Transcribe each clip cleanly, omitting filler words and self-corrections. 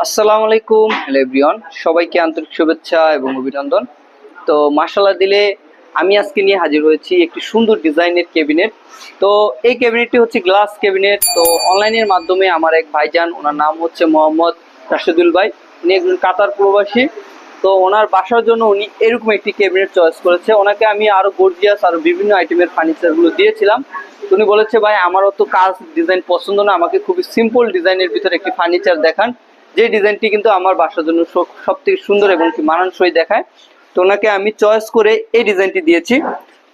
আসসালামু আলাইকুম, hello everyone, সবাইকে আন্তরিক শুভেচ্ছা এবং অভিনন্দন। তো মাশাআল্লাহ দিলে আমি আজকে নিয়ে হাজির হয়েছি একটি সুন্দর ডিজাইনের ক্যাবিনেট। তো এই ক্যাবিনেটটি হচ্ছে গ্লাস ক্যাবিনেট। তো অনলাইনের মাধ্যমে আমার এক ভাইজান, ওনার নাম হচ্ছে মোহাম্মদ রাশেদুল ভাই, উনি একজন কাতার প্রবাসী। তো ওনার বাসার জন্য উনি এরকম একটি ক্যাবিনেট চয়েস করেছে। ওনাকে আমি আরো গর্জিয়াস আরো বিভিন্ন আইটেমের ফার্নিচারগুলো দিয়েছিলাম। উনি বলেছে ভাই আমারও তো কাজ ডিজাইন পছন্দ না, আমাকে খুবই সিম্পল ডিজাইনের ভিতরে একটি ফার্নিচার দেখান, যে ডিজাইনটি কিন্তু আমার বাসার জন্য সব থেকে সুন্দর এবং কি মানানসই দেখায়। তো ওনাকে আমি চয়েস করে এই ডিজাইনটি দিয়েছি।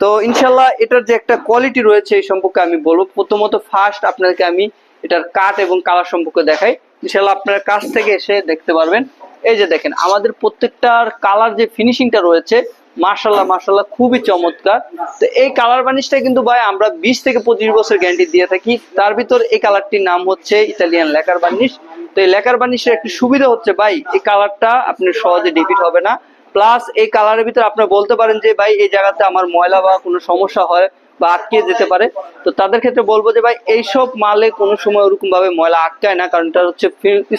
তো ইনশাল্লাহ এটার যে একটা কোয়ালিটি রয়েছে এই সম্পর্কে আমি বলবো। প্রথমত ফার্স্ট আপনাকে আমি এটার কাট এবং কালার সম্পর্কে দেখাই। ইনশাল্লাহ আপনার কাছ থেকে এসে দেখতে পারবেন। এই যে দেখেন আমাদের প্রত্যেকটার কালার যে ফিনিশিংটা রয়েছে, মাশাল্লাহ মাশাল্লাহ খুবই চমৎকার। তো এই কালার বার্নিশটা কিন্তু ভাই আমরা 20 থেকে 25 বছর গ্যারান্টি দিয়ে থাকি। তার ভিতর এই কালারটির নাম হচ্ছে ইতালিয়ান লেকার বার্নিশ। তো এই লেকার বার্নিশের একটি সুবিধা হচ্ছে ভাই এই কালারটা আপনি সহজে ডিফিট হবে না। প্লাস এই কালারের ভিতরে আপনি বলতে পারেন যে ভাই এই জায়গাতে আমার ময়লা বা কোনো সমস্যা হয় বা আটকে যেতে পারে, তো তাদের ক্ষেত্রে বলবো যে ভাই এইসব মালে কোনো সময় ওরকম ভাবে ময়লা আটকায় না, কারণ এটা হচ্ছে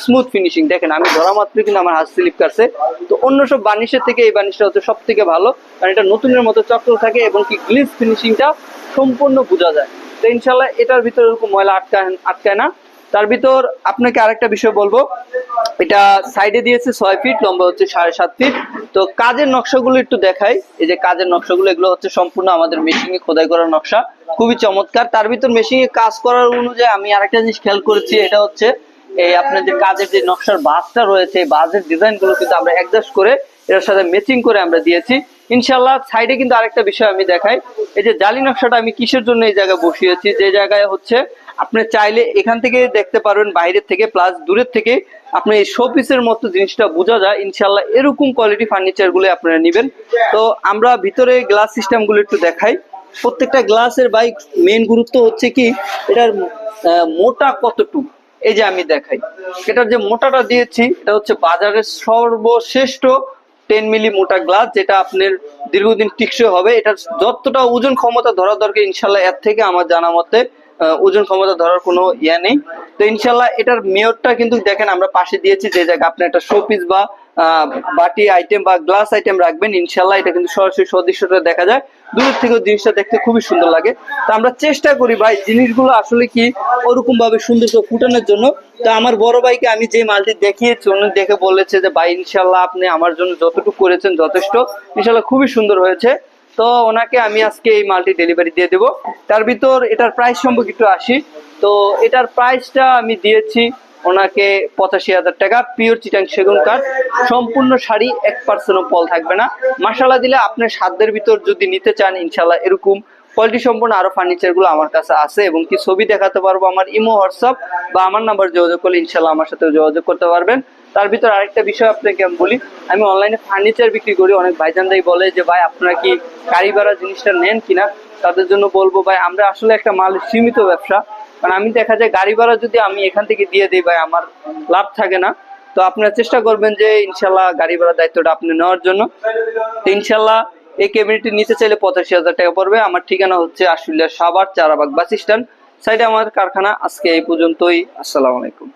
স্মুথ ফিনিশিং। দেখেন আমি ধরা মাত্র কিন্তু আমার হাত স্লিপ কাটছে। তো অন্য সব বার্নিশের থেকে এই বার্নিশটা হচ্ছে সব থেকে ভালো, কারণ এটা নতুনের মতো চকচক থাকে এবং কি গ্লিস ফিনিশিংটা সম্পূর্ণ বোঝা যায়। তো ইনশাল্লাহ এটার ভিতরে ওরকম ময়লা আটকায় না। তার ভিতর আপনাকে আরেকটা বিষয় বলবো, এটা সাইডে দিয়েছে 6 ফিট, লম্বা হচ্ছে 7.5 ফিট। তো কাজের নকশাগুলো একটু দেখাই। এই যে কাজের নকশাগুলো, এগুলো হচ্ছে সম্পূর্ণ আমাদের মেশিনে খোদাই করার নকশা, খুবই চমৎকার। তার ভিতর মেশিনে কাজ করার অনুযায়ী আমি আরেকটা জিনিস খেয়াল করেছি, এটা হচ্ছে এই আপনার যে কাজের যে নকশার বাসটা রয়েছে, এই বাসের ডিজাইন গুলো কিন্তু আমরা অ্যাডজাস্ট করে এটার সাথে ম্যাচিং করে আমরা দিয়েছি ইনশাল্লাহ। সাইডে কিন্তু আরেকটা বিষয় আমি দেখাই, এই যে জালি নকশাটা আমি কিসের জন্য এই জায়গায় বসিয়েছি, যে জায়গায় হচ্ছে আপনি চাইলে এখান থেকে দেখতে পারবেন বাইরের থেকে, প্লাস দূরের থেকে আপনি এই শো পিসের মতো জিনিসটা বোঝা যায়। ইনশাল্লাহ এরকম কোয়ালিটি ফার্নিচার গুলো আপনারা নেবেন। তো আমরা ভিতরে গ্লাস সিস্টেম গুলো একটু দেখাই। প্রত্যেকটা গ্লাসের ভাই মেন গুরুত্ব হচ্ছে কি এটার মোটা কতটুকু। এই যে আমি দেখাই, এটার যে মোটাটা দিয়েছি এটা হচ্ছে বাজারের সর্বশ্রেষ্ঠ 10 মিলি মোটা গ্লাস, যেটা আপনার দীর্ঘদিন টিকসই হবে। এটার যতটা ওজন ক্ষমতা ধরা দরকার ইনশাল্লাহ এর থেকে আমার জানা মতে ওজন ক্ষমতা ধরার কোনো ইয়া নেই। তো ইনশাল্লাহ এটার মেয়রটা কিন্তু দেখেন আমরা পাশে দিয়েছি, যে জায়গায় আপনি একটা শো পিস বা বাটি আইটেম বা গ্লাস আইটেম রাখবেন, ইনশাল্লাহ এটা কিন্তু সরাসরি সদৃশ্যটা দেখা যায়। দূরের থেকেও জিনিসটা দেখতে খুবই সুন্দর লাগে। তো আমরা চেষ্টা করি ভাই জিনিসগুলো আসলে কি ওরকম ভাবে সুন্দর করে ফুটানোর জন্য। তো আমার বড় ভাইকে আমি যে মালটি দেখিয়েছি উনি দেখে বলেছে যে ভাই ইনশাল্লাহ আপনি আমার জন্য যতটুকু করেছেন যথেষ্ট, ইনশাল্লাহ খুবই সুন্দর হয়েছে। তো ওনাকে আমি আজকে এই মালটি ডেলিভারি দিয়ে দেবো। তার ভিতর এটার প্রাইস সম্পর্কে একটু আসি। তো এটার প্রাইসটা আমি দিয়েছি ওনাকে 85,000 টাকা, পিওর চিটাং সেগুন কাঠ, সম্পূর্ণ শাড়ি, 1% ফল থাকবে না। মাসালা দিলে আপনার সাধ্যের ভিতর যদি নিতে চান ইনশাল্লাহ এরকম কোয়ালিটি সম্পূর্ণ আরো ফার্নিচার গুলো আমার কাছে আছে, এবং কি ছবি দেখাতে পারবো আমার ইমো হোয়াটসঅ্যাপ বা আমার নাম্বার যোগাযোগ করলে ইনশাল্লাহ আমার সাথে যোগাযোগ করতে পারবেন। তার ভিতর আরেকটা বিষয় আপনাকে আমি বলি, আমি অনলাইনে ফার্নিচার বিক্রি করি। অনেক ভাইজানরাই বলে যে ভাই আপনারা কি গাড়ি ভাড়া জিনিসটা নেন কিনা, তাদের জন্য বলবো ভাই আমরা আসলে একটা মাল সীমিত ব্যবসা, কারণ আমি দেখা যায় গাড়ি ভাড়া যদি আমি এখান থেকে দিয়ে দিই ভাই আমার লাভ থাকে না। তো আপনারা চেষ্টা করবেন যে ইনশাল্লাহ গাড়ি ভাড়ার দায়িত্বটা আপনি নেওয়ার জন্য। তো ইনশাল্লাহ এই ক্যাবিনেটটি নিতে চাইলে 85,000 টাকা পড়বে। আমার ঠিকানা হচ্ছে আশুলিয়া সাভার চারাবাগ বাস স্ট্যান্ড, সাইডে আমাদের কারখানা। আজকে এই পর্যন্তই, আসসালামু আলাইকুম।